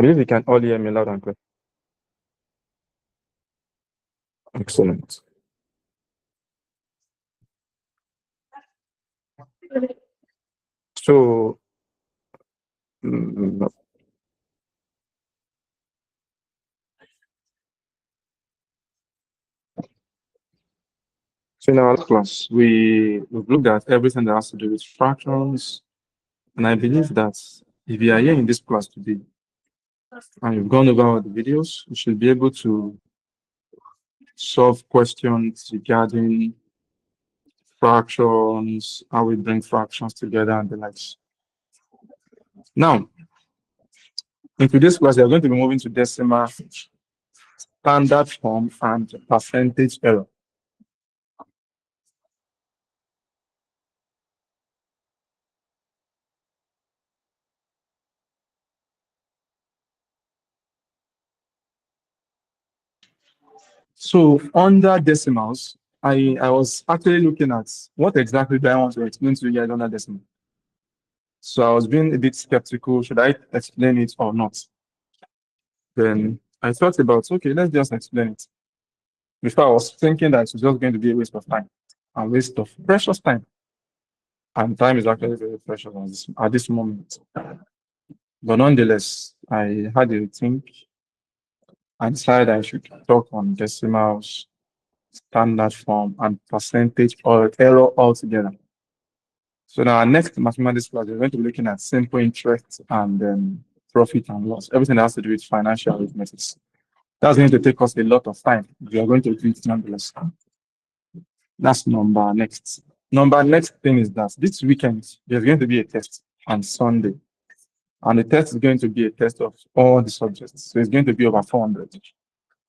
believe you can all hear me loud and clear. Excellent. So, mm, so in our last class, we've looked at everything that has to do with fractions, and I believe that if you are here in this class today and you've gone over all the videos, you should be able to solve questions regarding fractions, how we bring fractions together, and the likes. Now, in today's class, we are going to be moving to decimal, standard form, and percentage error. So under decimals, I was actually looking at what exactly do I want to explain to you guys under decimal. So I was being a bit skeptical, should I explain it or not? Then I thought about, okay, let's just explain it. Before I was thinking that it was just going to be a waste of time, a waste of precious time. And time is actually very precious at this moment. But nonetheless, I had a think and decided I should talk on decimals, standard form, and percentage or error altogether. So now our next mathematics class, we're going to be looking at simple interest and profit and loss, everything that has to do with financial arithmetic. That's going to take us a lot of time. We are going to do it nonetheless. That's number next. Number next thing is that this weekend, there's going to be a test on Sunday. And the test is going to be a test of all the subjects. So it's going to be over 400.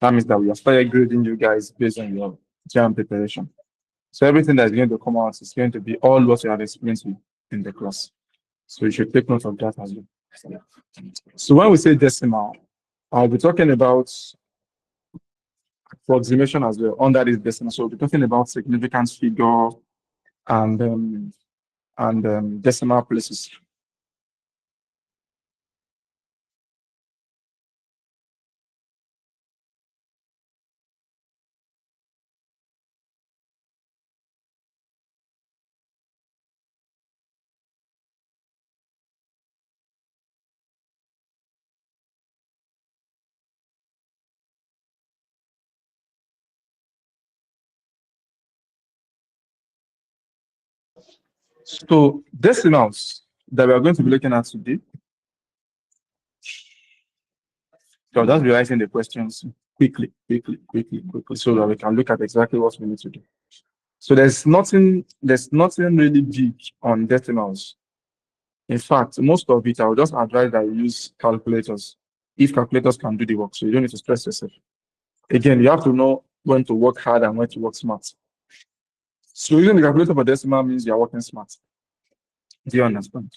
That means that we are started grading you guys based on your exam preparation. So everything that's going to come out is going to be all what you have experienced in the class. So you should take note of that as well. So when we say decimal, I'll be talking about approximation as well under this decimal. So we'll be talking about significant figure and decimal places. So decimals that we are going to be looking at today. So just revising the questions quickly, so that we can look at exactly what we need to do. So there's nothing really big on decimals. In fact, most of it, I would just advise that you use calculators if calculators can do the work. So you don't need to stress yourself. Again, you have to know when to work hard and when to work smart. So using the calculator for decimal means you're working smart. Do you understand?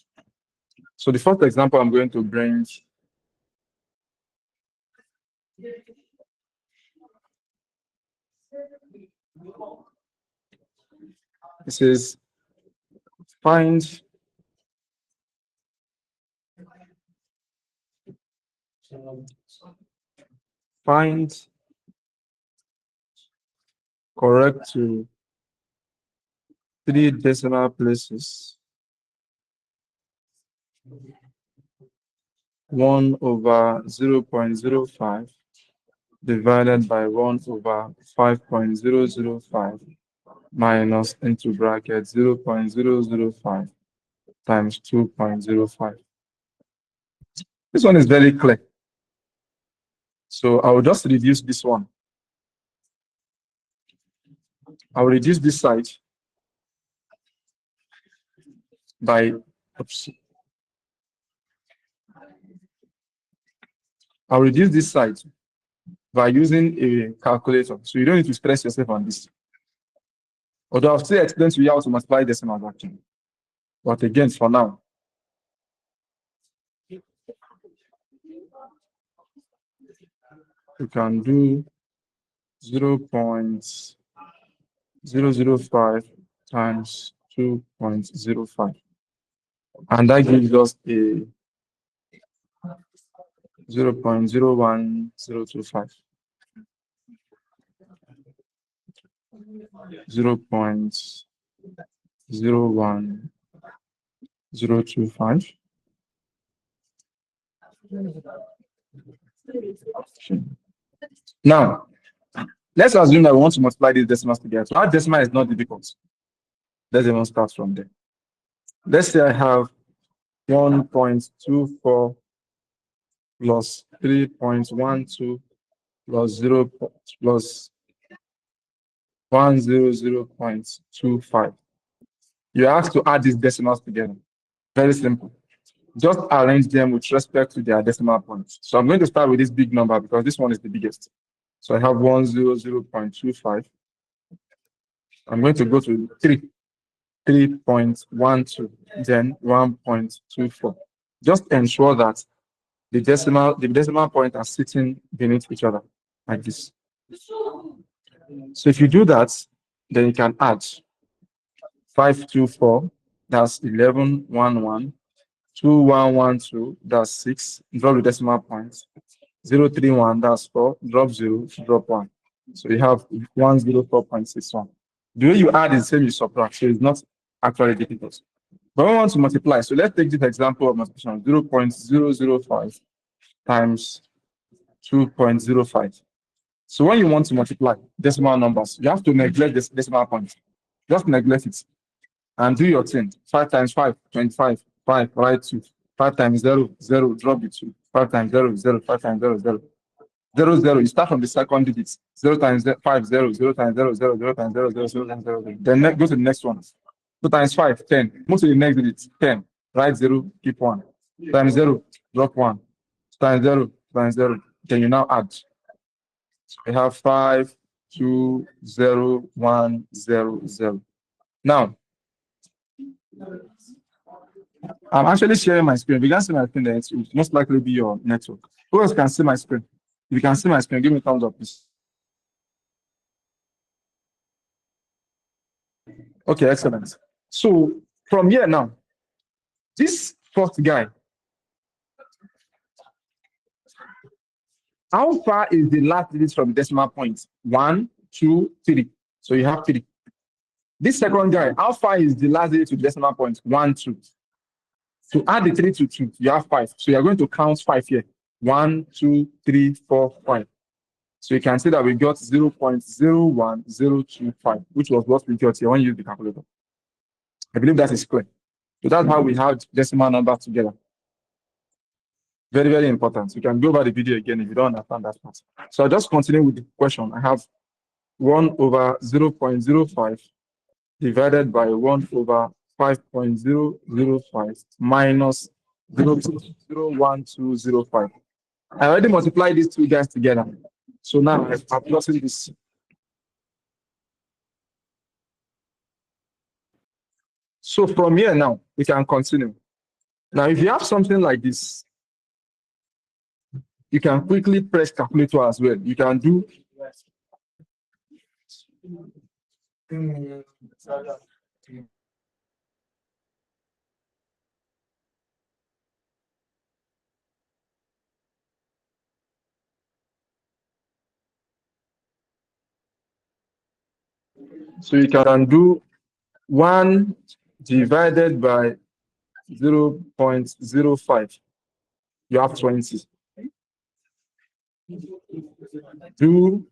So the first example I'm going to bring this is find correct to 3 decimal places 1 over 0.05 divided by 1 over 5.005 minus into bracket 0.005 times 2.05. This one is very clear. So I will just reduce this one. I will reduce this side by, oops. I'll reduce this side by using a calculator. So you don't need to stress yourself on this. Although I'll still explain to you how to multiply decimals actually. But again, for now, you can do 0.005 times 2.05. And that gives us a 0.01025. 0.01025. Now, let's assume that we want to multiply these decimals together. So our decimal is not difficult. Let's even start from there. Let's say I have 1.24 plus 3.12 plus 0 plus 100.25. You have to add these decimals together. Very simple. Just arrange them with respect to their decimal points. So I'm going to start with this big number because this one is the biggest. So I have 100.25. I'm going to go to 3.12, then 1.24. Just ensure that the decimal point are sitting beneath each other like this. So if you do that, then you can add 524, that's 1111, 2112, that's 6, drop the decimal points, 031, that's 4, drop 0, drop 1. So you have 104.61. The way you add is the same you subtract, so it's not actually difficult. But we want to multiply, so let's take this example of multiplication, 0.005 times 2.05. So when you want to multiply decimal numbers, you have to neglect this decimal point. Just neglect it and do your thing. 5 times 5, 25, 5, write 2. 5 times 0, 0, drop the 2. 5 times 0, 0, 5 times 0, 0. 0, 0, you start from the second digits. 0 times 5, 0, 0 times 0, 0, 0 times 0, 0, 0 times 0, 0. Then go to the next one. 2 times 5, 10. Move to the next digit, 10. Write 0, keep 1. Times 0, drop 1. Times 0, times 0. Then you now add. So we have 5, 2, 0, 1, 0, 0. Now, I'm actually sharing my screen. If you can see my screen, then it will most likely be your network. Who else can see my screen? If you can see my screen, give me a thumbs up, please. Okay, excellent. So from here now, this first guy, how far is the last digit from decimal point? 1, 2, 3. So you have 3. This second guy, how far is the last digit to decimal point? 1, 2. To add the 3 to 2, you have 5. So you're going to count 5 here. 1, 2, 3, 4, 5. So you can see that we got 0.01025, which was what we got here when you use the calculator. I believe that is clear. So that's how we have decimal numbers together. Very, very important. You can go over the video again if you don't understand that part. So I'll just continue with the question. I have 1 over 0.05 divided by 1 over 5.005 minus 0.01205. I already multiplied these two guys together. So now I'm plotting this. So from here now, we can continue. Now, if you have something like this, you can quickly press calculator as well. You can do so you can do 1 divided by 0.05. You have 20. Do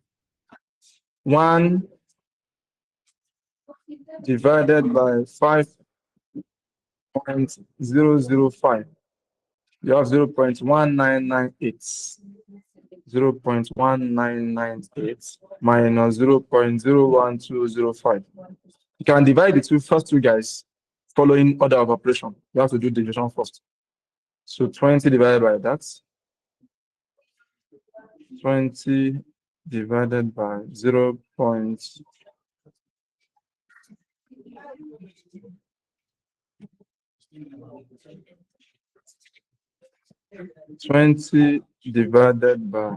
1 divided by 5.005. You have 0.1998. 0.1998 minus 0.01205. You can divide the first two guys following order of operation. You have to do division first. So 20 divided by that. 20 divided by 0. 20 divided by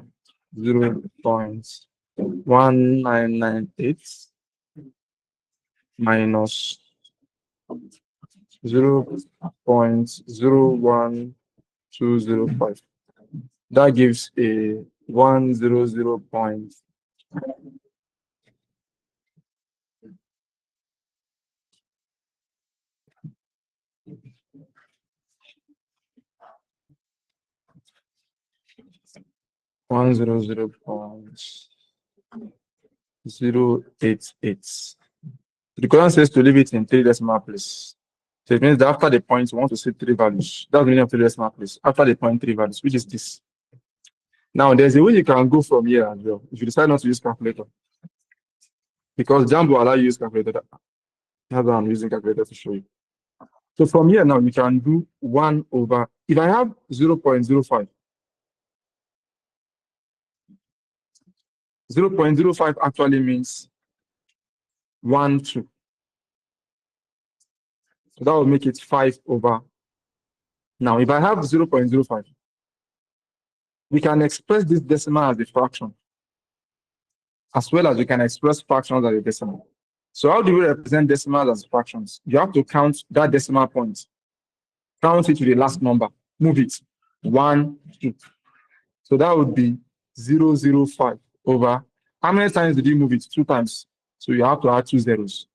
0.1998 minus 0.01205. That gives a 100 point. One zero zero point 088. The question says to leave it in 3 decimal place. So it means that after the point, we want to see 3 values. That's the meaning of 3 decimal place. After the point, 3 values, which is this. Now, there's a way you can go from here as well, if you decide not to use calculator. Because Jambo allow you to use calculator. That's why I'm using calculator to show you. So from here now, you can do 1 over, if I have 0.05, 0.05 actually means 1, 2. So that will make it 5 over. Now, if I have 0.05, we can express this decimal as a fraction, as well as we can express fractions as a decimal. So how do we represent decimals as fractions? You have to count that decimal point. Count it to the last number. Move it. 1, 2. So that would be 005 over. How many times did you move it? 2 times. So you have to add 2 zeros.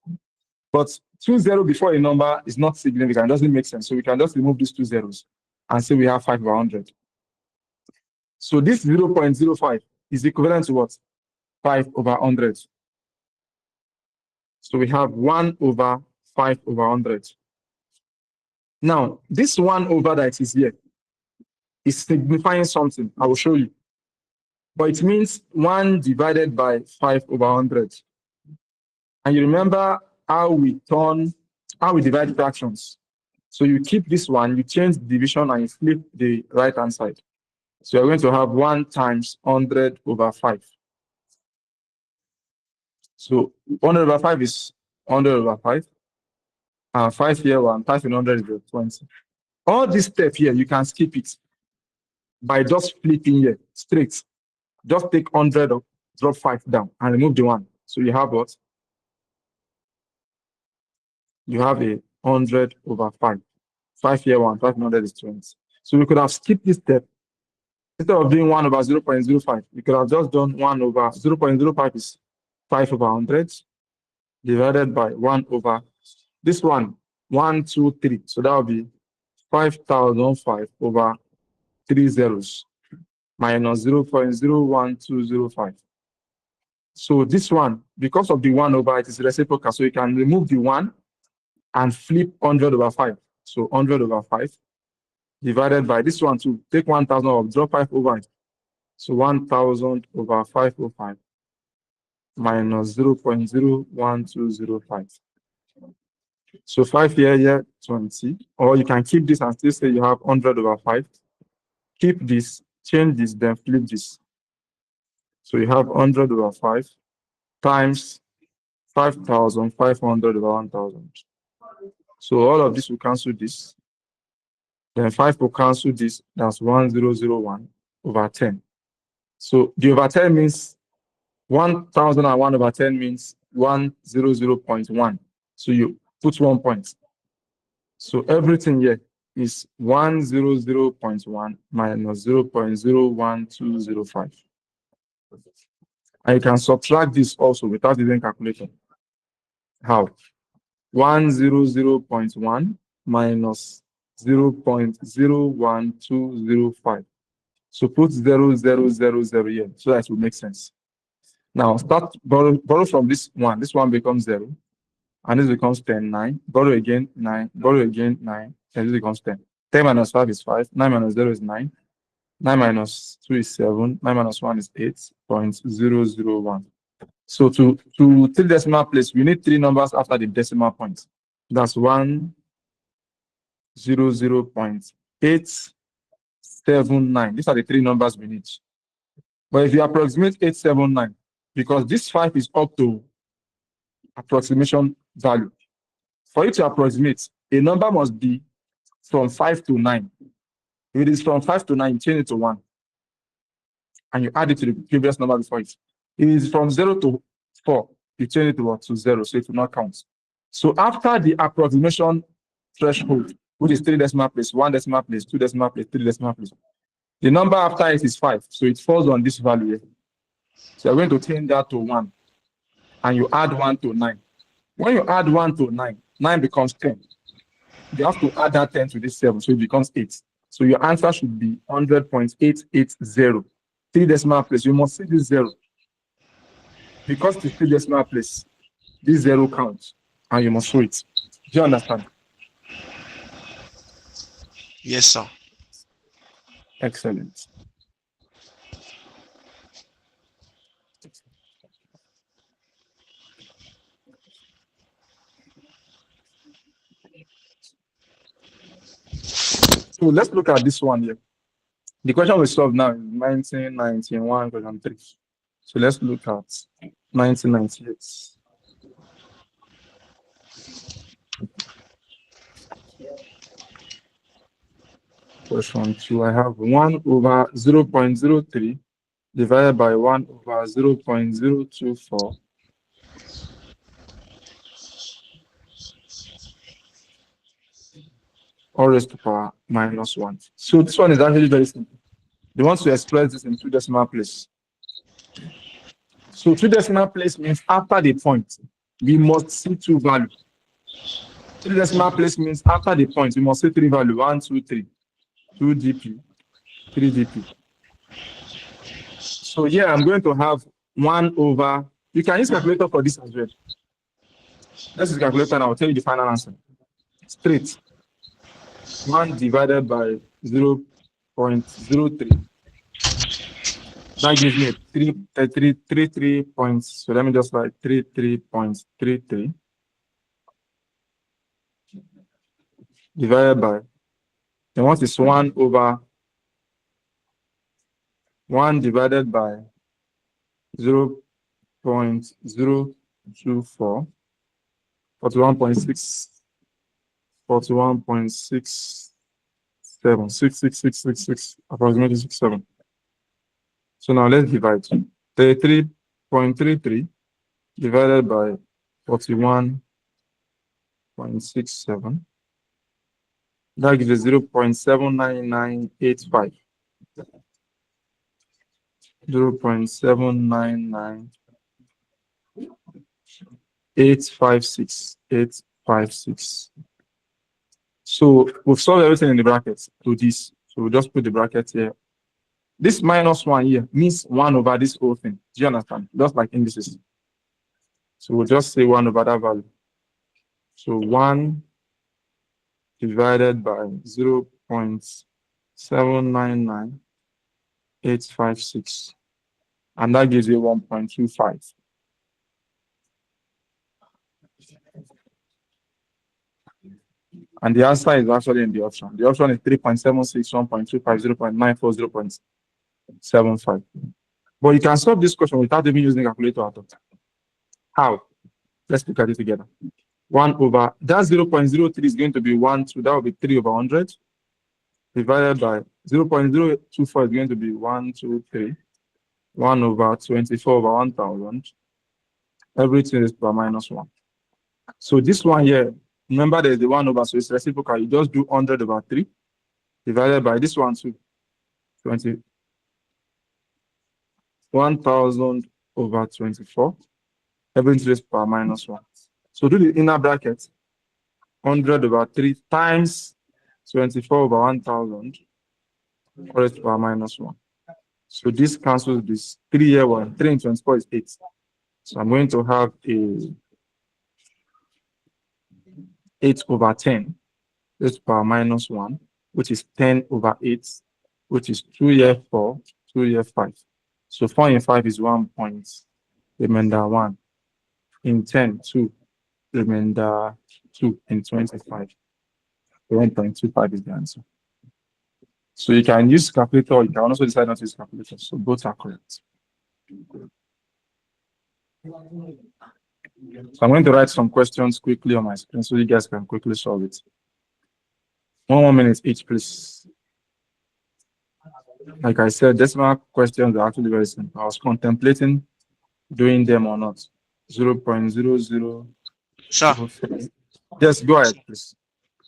But 2 zeros before a number is not significant. It doesn't make sense. So we can just remove these 2 zeros and say we have 5 over 100. So this 0.05 is equivalent to what? 5 over 100. So we have 1 over 5 over 100. Now, this 1 over that is here is signifying something. I will show you. But it means 1 divided by 5 over 100. And you remember how we divide fractions. So you keep this one, you change the division, and you flip the right-hand side. So you're going to have 1 times 100 over 5. So 100 over 5 is 100 over 5. And 5 here, 1, 5 in 100 is 20. All this step here, you can skip it by just flipping here, straight. Just take 100, drop 5 down, and remove the 1. So you have what? You have a 100 over 5. 5 here, 1, 5 in 100 is 20. So we could have skipped this step. Instead of doing 1 over 0.05, we could have just done 1 over 0.05 is 5 over 100 divided by 1 over this one, 1, 2, 3. So that will be 5,005 over 3 zeros minus 0.01205. So this one, because of the 1 over, it is reciprocal. So you can remove the 1 and flip 100 over 5. So 100 over 5 divided by this one too. Take 1,000 off, drop 5 over it. So 1,000 over 505 minus 0.01205. So 5 here, 20. Or you can keep this and still say you have 100 over 5. Keep this, change this, then flip this. So you have 100 over 5 times 5,500 over 1,000. So all of this will cancel this. Then 5 will cancel this. That's 1001 over 10. So the over 10 means 1,001 over 10 means 100.1. So you put 1 point. So everything here is 100.1 minus 0.01205. And you can subtract this also without using calculator. How? 100.1 minus 0.01205. So put 0000 here so that it will make sense. Now start borrow from this one. This one becomes 0. And this becomes 10, 9. Borrow again, 9. Borrow again, 9. And this becomes 10. 10 minus 5 is 5. 9 minus 0 is 9. 9 minus 2 is 7. 9 minus 1 is 8.001. So to 3 decimal place, we need 3 numbers after the decimal point. That's 100.879. These are the 3 numbers we need. But if you approximate 879, because this 5 is up to approximation value. For you to approximate, a number must be from 5 to 9. If it is from 5 to 9, change it to 1. And you add it to the previous number before it. If it is from 0 to 4, you change it to what? To 0, so it will not count. So after the approximation threshold, which is 3 decimal place, 1 decimal place, 2 decimal place, 3 decimal place, The number after it is 5, so it falls on this value here. So you're going to change that to 1, and you add 1 to 9. When you add 1 to 9, 9 becomes 10. You have to add that 10 to this 7, so it becomes 8. So your answer should be 100.880. 3 decimal place. You must see this 0. Because it's 3 decimal place, this 0 counts, and you must show it. Do you understand? Yes, sir. Excellent. So let's look at this one here. The question we solve now is 1991, question 3. So let's look at 1998. Question 2, I have 1 over 0.03 divided by 1 over 0.024 all raised to power minus 1. So this one is actually very simple. They want to express this in 2 decimal place. So 2 decimal place means after the point, we must see 2 values. 3 decimal place means after the point, we must see 3 values. 1, 2, 3. 2 dp, 3 dp. So here I'm going to have 1 over, you can use calculator for this as well. Let's use calculator and I'll tell you the final answer. Straight. 1 divided by 0.03. That gives me 33 points. So let me just write 33.33 divided by, then what is 1 over 1 divided by 0.024, 41.6, 66, approximately 67. So now let's divide. 33.33 divided by 41.67. That gives 0.79985. 0.799856856. So we've solved everything in the brackets to this. So we'll just put the bracket here. This minus 1 here means 1 over this whole thing. Do you understand? Just like indices. So we'll just say 1 over that value. So 1 divided by 0.799856. And that gives you 1.25. And the answer is actually in the option. The option is 3.76, 1.25, 0.94, 0.75. But you can solve this question without even using a calculator at all. How? Let's look at it together. 1 over, that 0.03 is going to be 1, 2, that will be 3 over 100. Divided by 0.024 is going to be 1, 2, 3. 1 over 24 over 1000. Everything is per minus 1. So this one here, remember there's the 1 over, so it's reciprocal. You just do 100 over 3 divided by this one too. 1000 over 24. Everything is per minus 1. So do the inner bracket. 100 over 3 times 24 over 1000 raised to power minus 1. So this cancels this. 3 here 1. 3 in 24 is 8. So I'm going to have a 8 over 10 raised to power minus 1, which is 10 over 8, which is 2 here 4, 2 here 5. So 4 in 5 is 1 point. Remainder 1. In 10, 2. Remainder 2 in 25. 1.25 is the answer. So you can use calculator, you can also decide not to use calculator. So both are correct. So I'm going to write some questions quickly on my screen so you guys can quickly solve it. 1 more minute each, please. Like I said, decimal questions are actually very simple. I was contemplating doing them or not. 0.00. Sir, Yes, go ahead, please.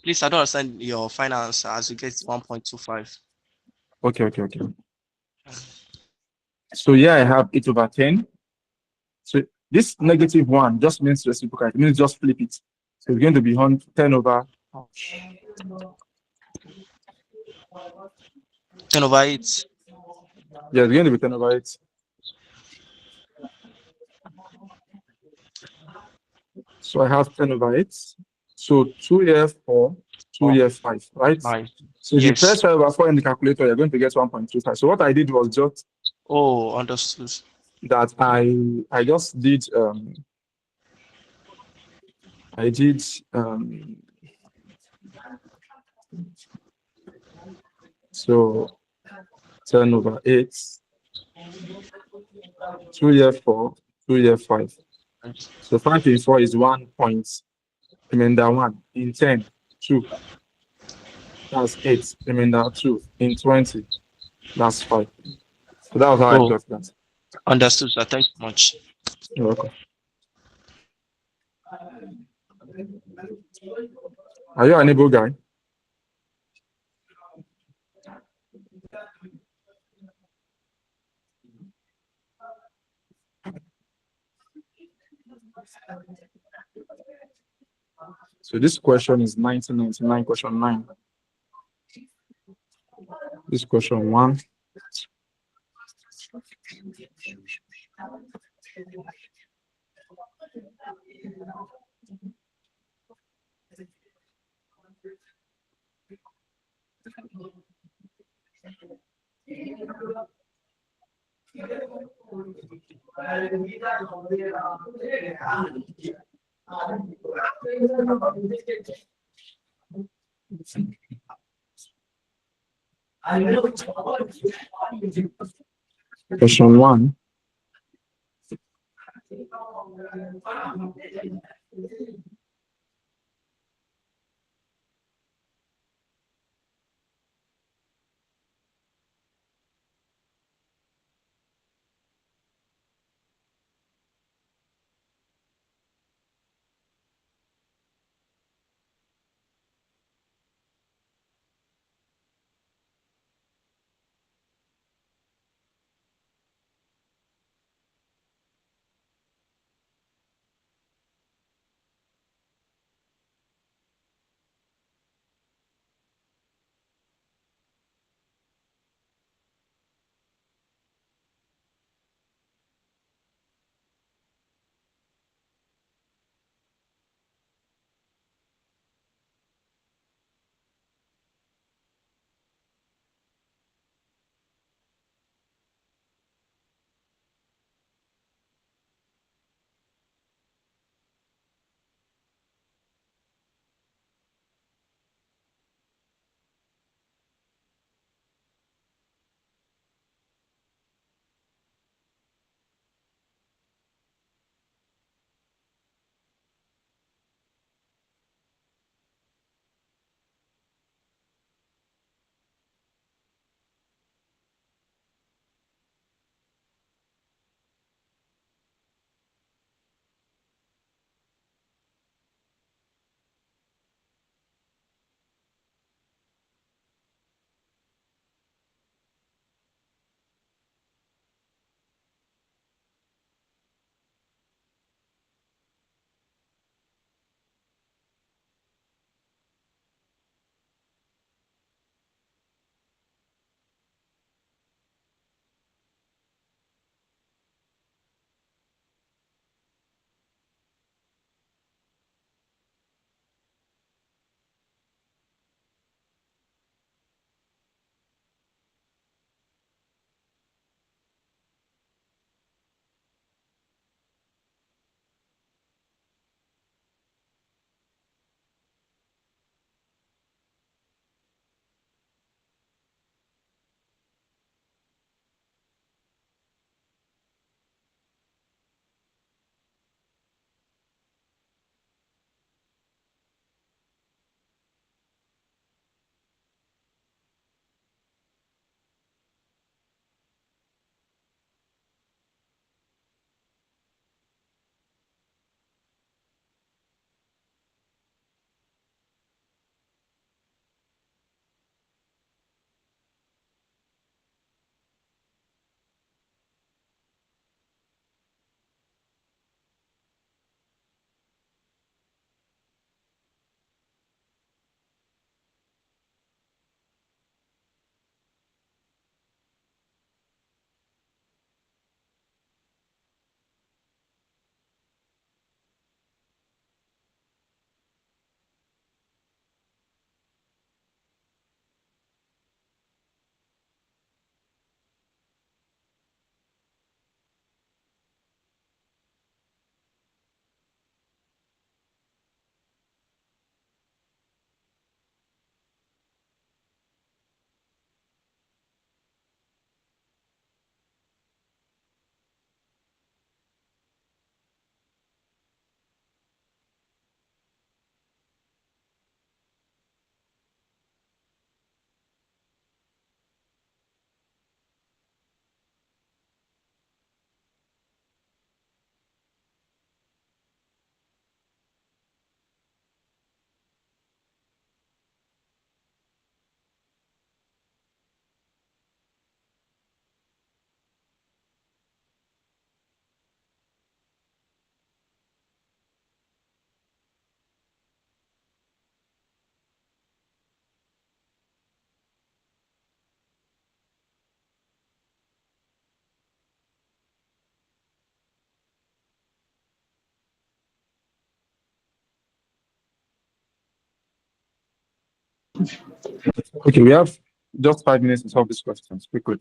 please, I don't understand your final answer as you get 1.25. Okay. So here I have 8 over 10. So this negative one just means reciprocal. It means just flip it. So it's going to be 10 over, 10 over 8. yeah, it's going to be 10 over 8. So I have 10 over 8. So 2 here 4, 2 4, here 5, right? 5. So if you Yes. press 5 over 4 in the calculator, you're going to get 1.25. So what I did was just Oh, understood. that I just did I did um so 10 over 8, 2 here 4, 2 here 5. Right. So 5 in 4 is 1 point. Remainder 1 in 10, 2. That's 8. Remainder 2 in 20. That's 5. So that was how I Oh, got that. understood, sir. Thank you much. You're welcome. Are you an able guy? So this question is 1999, question 9. This question 1. Question 1. Okay, we have just 5 minutes to solve these questions. Quick, quick.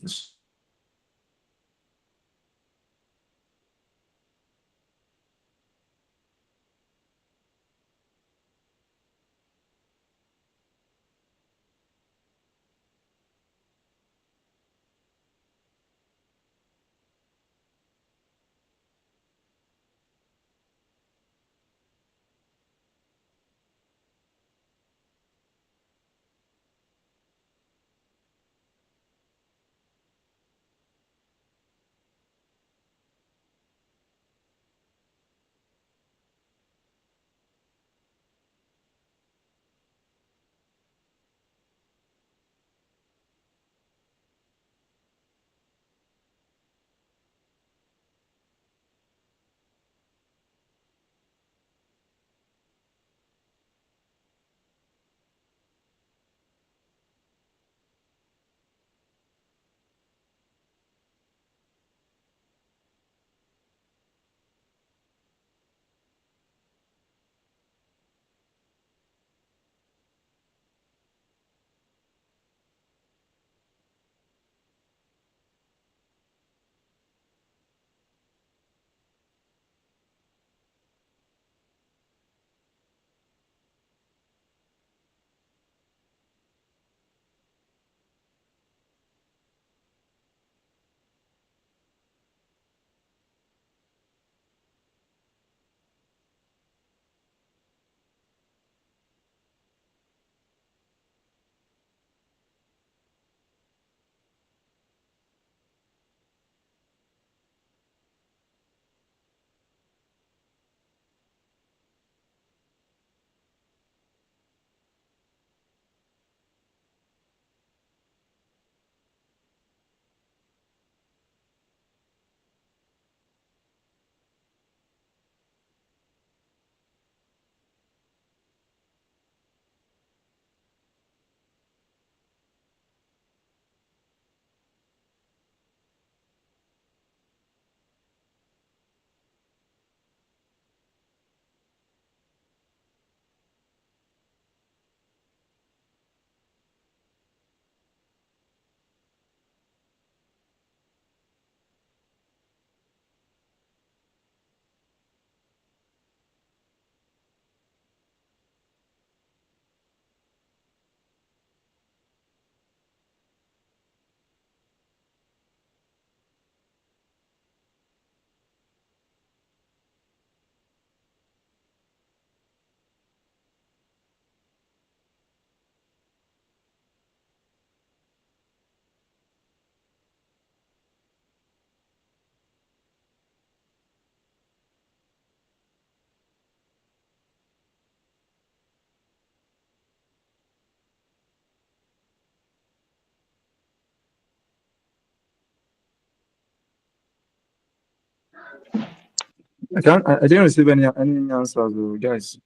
I didn't receive any answers, though, guys.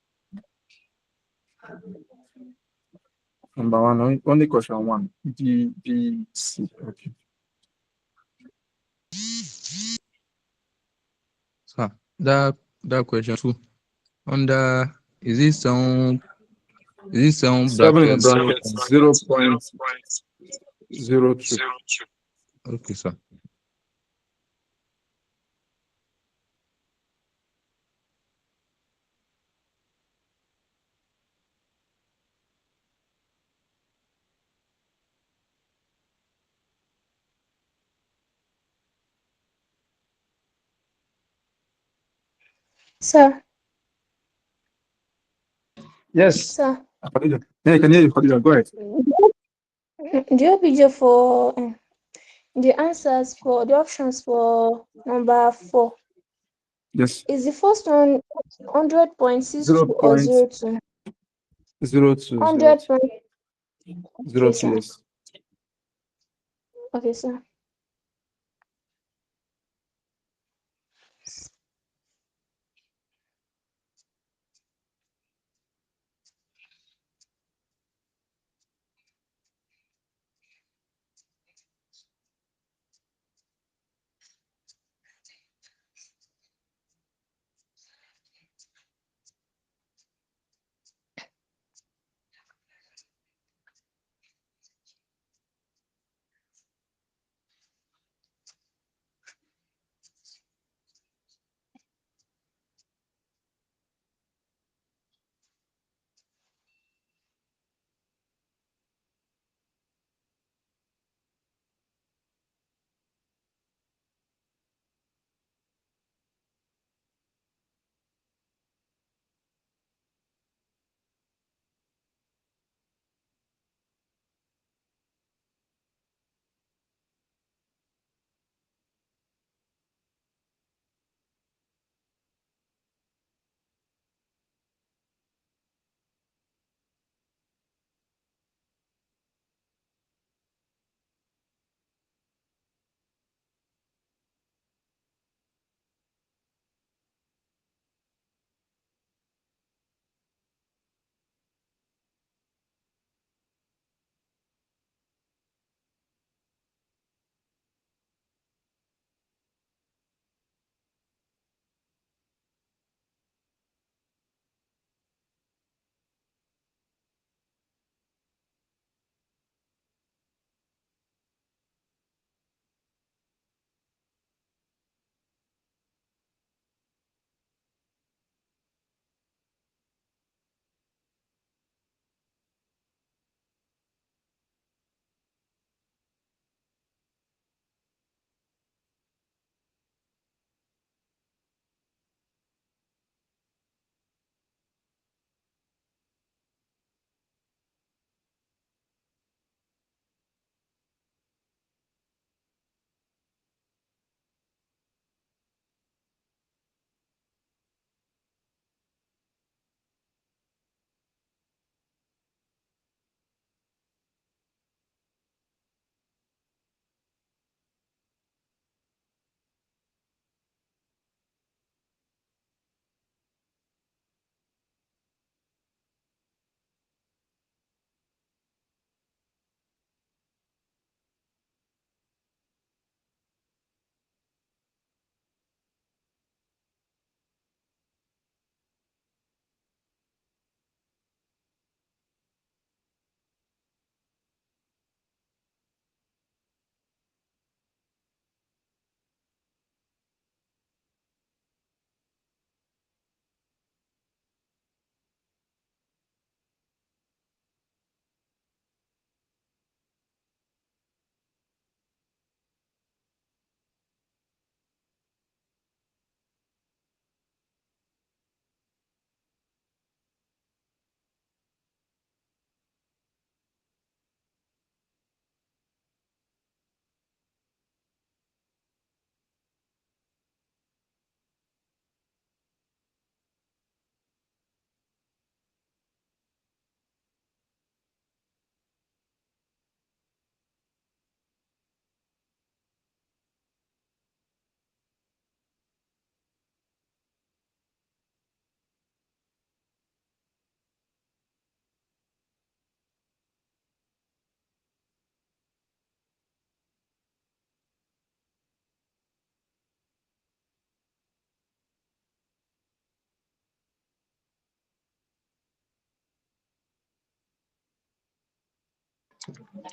Number one, only question one. B, B, C. Okay. So that question too. Under is it sound 7 in brackets? brackets, 0.02. Okay, sir. Sir, Yes. sir, Khadija. Yeah, I can hear you, Khadija. Go ahead. do you picture for the answers for the options for number 4? Yes. Is the first one 100.62 or 02? 0.02, 100 point. Okay, sir. yes. Okay, sir.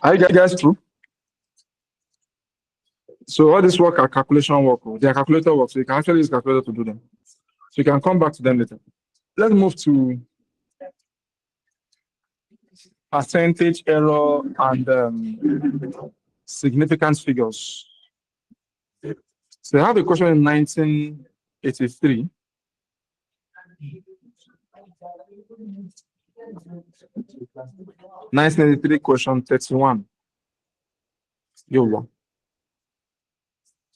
Are you guys true? So all this work are calculation work. They are calculator work. So you can actually use calculator to do them. So you can come back to them later. Let's move to percentage error and significance figures. So I have a question in 1983. 1983 question 31.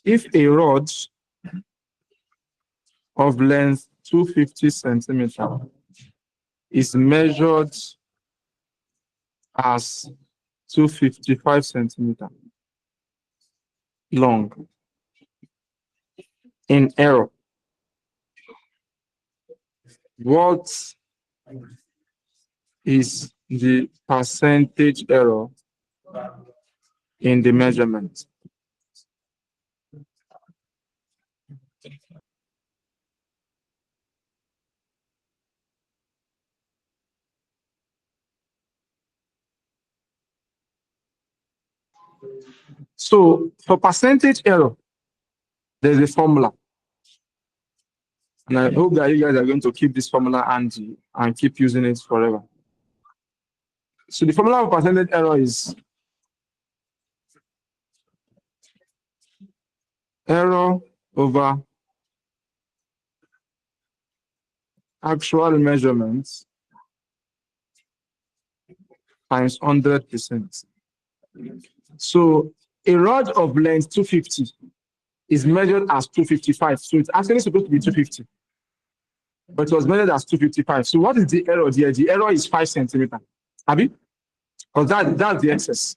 If a rod of length 250 centimeter is measured as 255 centimeter long in error, what is the percentage error in the measurement? So for percentage error, there's a formula. And I hope that you guys are going to keep this formula handy and keep using it forever. So the formula of percentage error is error over actual measurements times 100%. So a rod of length 250 is measured as 255. So it's actually supposed to be 250. But it was measured as 255. So what is the error there? The error is 5 centimeters. Abi? Because that's the excess.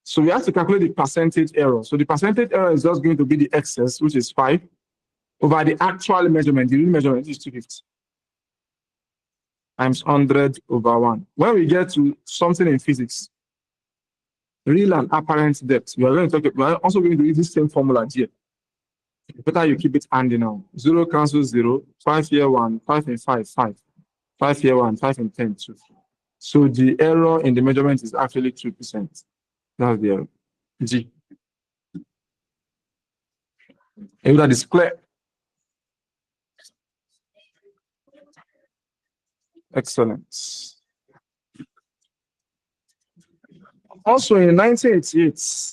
So we have to calculate the percentage error. So the percentage error is just going to be the excess, which is 5, over the actual measurement. The real measurement is 250 times 100 over 1. When we get to something in physics, real and apparent depth, we are also going to use this same formula here. Better you keep it handy now. 0 cancels 0, 5 here 1, 5 in 5, 5. 5 here 1, 5 in 10, 2. So the error in the measurement is actually 2%. That's the error. G. And that is clear. Excellent. Also in 1988,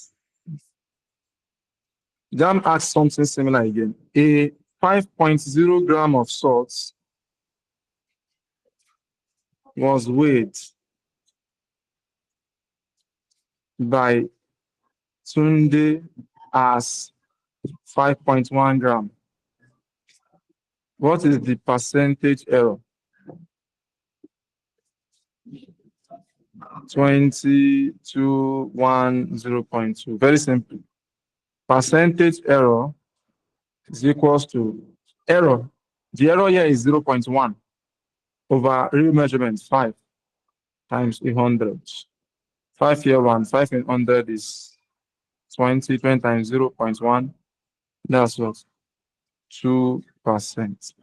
Jam asked something similar again. A 5.0 gram of salt was weighed by Tunde as 5.1 gram. What is the percentage error? 20 to 1, 0.2. Very simple. Percentage error is equals to error. The error here is 0.1 over real measurement 5 times 100. 5 here 1, 5 in 100 is 20, 20 times 0.1. That's what? 2%.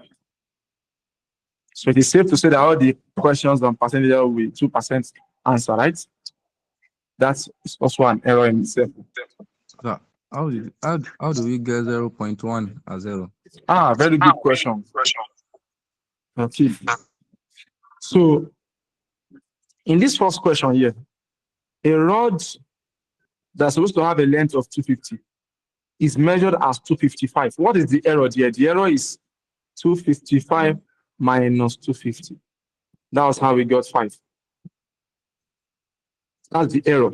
So it is safe to say that all the questions on percentage error will be 2% answer, right? That's also an error in itself. So how do we get 0.1 as 0? Very good question. Okay. So in this first question here, a rod that's supposed to have a length of 250 is measured as 255. What is the error there? The error is 255 minus 250. That was how we got 5. That's the error.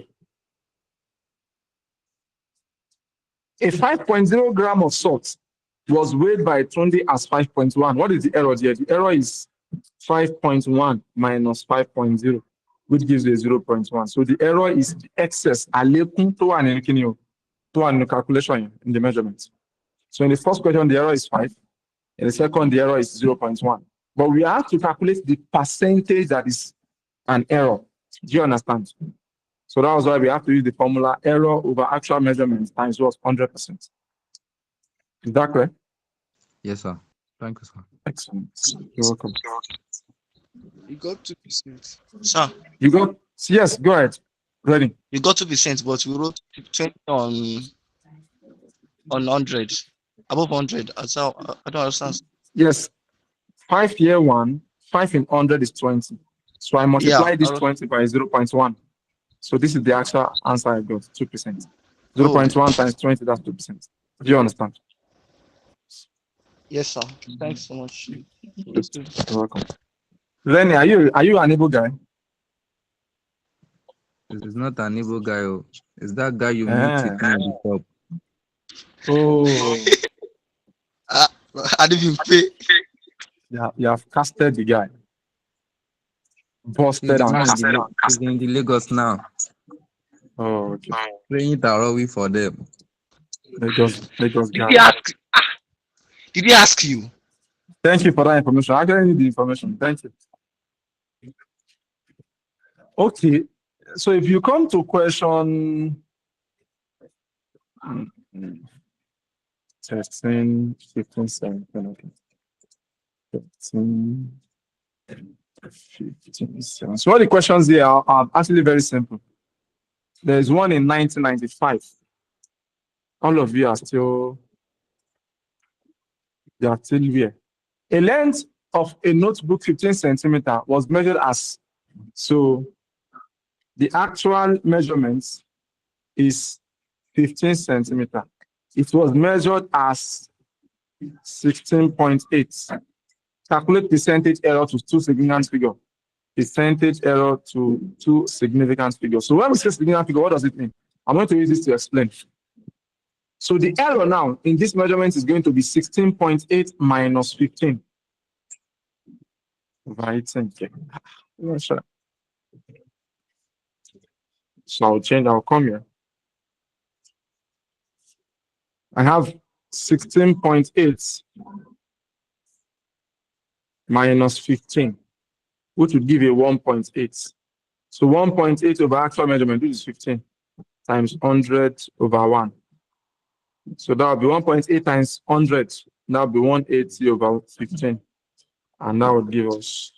A 5.0 gram of salt was weighed by Tunde as 5.1. What is the error there? The error is 5.1 minus 5.0, which gives you a 0.1. So the error is the excess to an calculation in the measurement. So in the first question, the error is 5. In the second, the error is 0.1. But we have to calculate the percentage that is an error. Do you understand? So that was why we have to use the formula error over actual measurement times what? 100%. Is that correct? Yes, sir. Thank you, sir. Excellent. You're welcome. You got 2%. Sir, You got, yes, go ahead. Ready? You got 2%, but we wrote 20 on 100, above 100. So I don't understand. Yes. 5 year one, 5 in 100 is 20. So I Yeah, multiply this I wrote, 20 by 0.1. So this is the actual answer I got, 2%. oh, 0.1 times 20, that's 2%. Do you understand? yes, sir. Thanks so much. Good. You're welcome. Lenny, are you an able guy? It's not an evil guy. Oh. It's that guy you meet Eh. with me in the shop. Oh, Ah, I didn't even pay. you have casted the guy. Busted and casted. He's in the Lagos now. Oh, okay. Playing Tarawi for them. Lagos Did guy. he ask? Did he ask you? Thank you for that information. I actually need the information. Thank you. Okay. So if you come to question 13, 15, 17, okay. 13, 15, 17. So all the questions here are actually very simple. There's one in 1995. All of you are still here. A length of a notebook 15 centimeter was measured as, so the actual measurements is 15 centimeter. It was measured as 16.8. Calculate percentage error to two significant figures. Percentage error to two significant figures. So when we say significant figure, what does it mean? I'm going to use this to explain. So the error now in this measurement is going to be 16.8 minus 15. Right. Sure. So I'll come here. I have 16.8 minus 15, which would give a 1.8. So 1.8 over actual measurement, which is 15, times 100 over 1. So that would be 1.8 times 100. That would be 180 over 15. And that would give us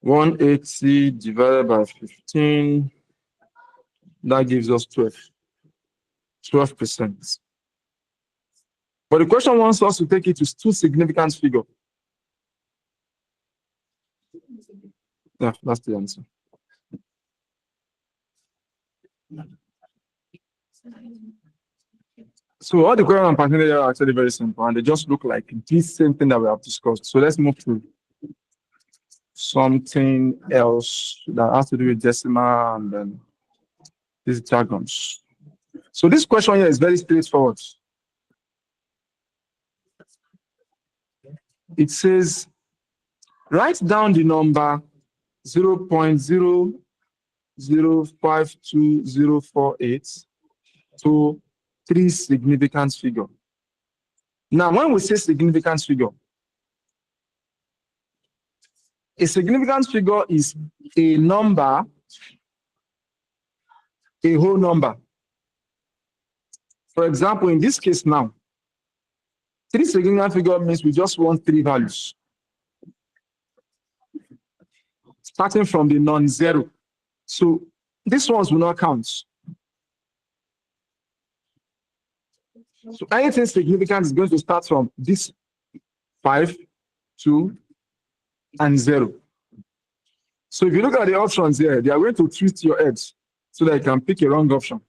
180 divided by 15. That gives us 12%. But the question wants us to take it to two significant figures. Yeah, that's the answer. So all the questions I'm passing here are actually very simple, and they just look like this same thing that we have discussed. So let's move to something else that has to do with decimal and then these jargons. So this question here is very straightforward. It says, write down the number 0.0052048 to three significant figures. Now, when we say significant figure, a significant figure is a number, a whole number. For example, in this case now, three significant figure means we just want three values, starting from the non-zero. So these ones will not count. So anything significant is going to start from this 5, 2, and 0. So if you look at the options here, they are going to twist your heads so that you can pick a wrong option.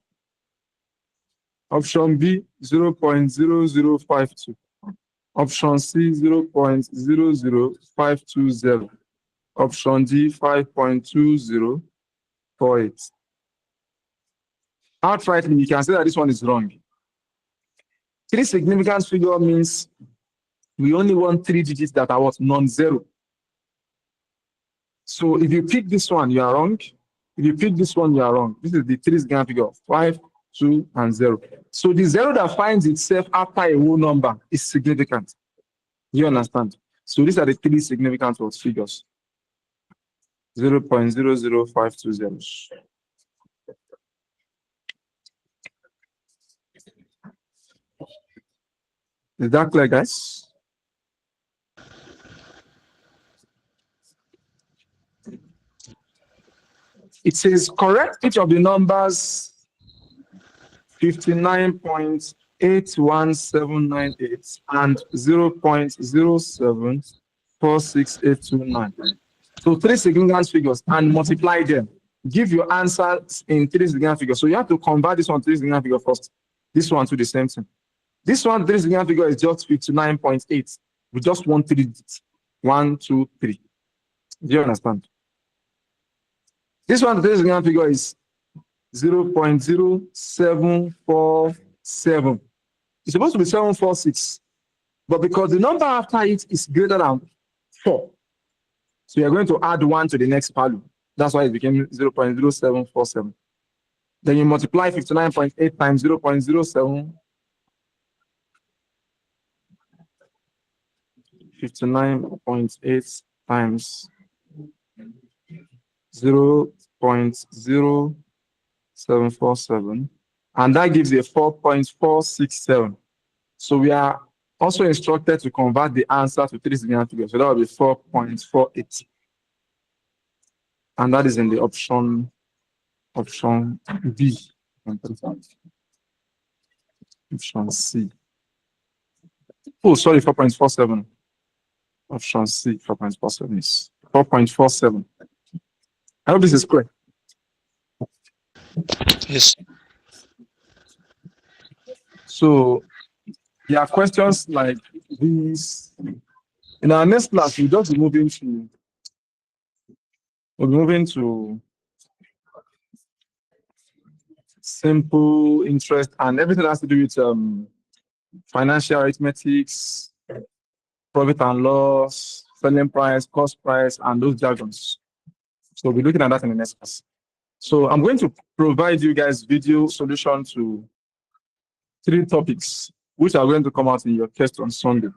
Option B, 0.0052. Option C, 0.00520. Option D, 5.2048. Outrightly, you can say that this one is wrong. Three significant figure means we only want three digits that are what? Non-zero. So if you pick this one, you are wrong. If you pick this one, you are wrong. This is the three significant figure, 5, 2, and 0. So the 0 that finds itself after a whole number is significant. You understand? So these are the three significant figures. 0.00520. Is that clear, guys? It says correct each of the numbers 59.81798 and 0.0746829. So 3 significant figures and multiply them. Give your answers in 3 significant figures. So you have to convert this one to 3 significant figure first. This one to the same thing. This one, 3 significant figure is just 59.8. We just want 3 digits. 1, 2, 3. Do you understand? This one, the 3 significant figure is 0.0747. It's supposed to be 746. But because the number after it is greater than 4, so you're going to add 1 to the next value. That's why it became 0.0747. Then you multiply 59.8 times 0.07. 59.8 times 0.0747. And that gives you a 4.467. So we are also instructed to convert the answer to 3 significant figures. So that will be 4.48. And that is in the option B. Option C. Oh, sorry, 4.47. Option C, 4.47 is 4.47. I hope this is correct. Yes. So there are questions like these. In our next class, we'll just be moving to simple interest and everything that has to do with financial arithmetics, profit and loss, selling price, cost price, and those jargons. So we'll be looking at that in the next class. So I'm going to provide you guys video solution to 3 topics, which are going to come out in your test on Sunday.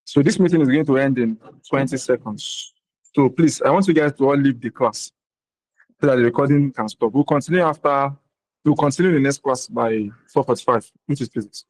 So this meeting is going to end in 20 seconds. So please, I want you guys to all leave the class so that the recording can stop. We'll continue the next class by 4:45, which is physics.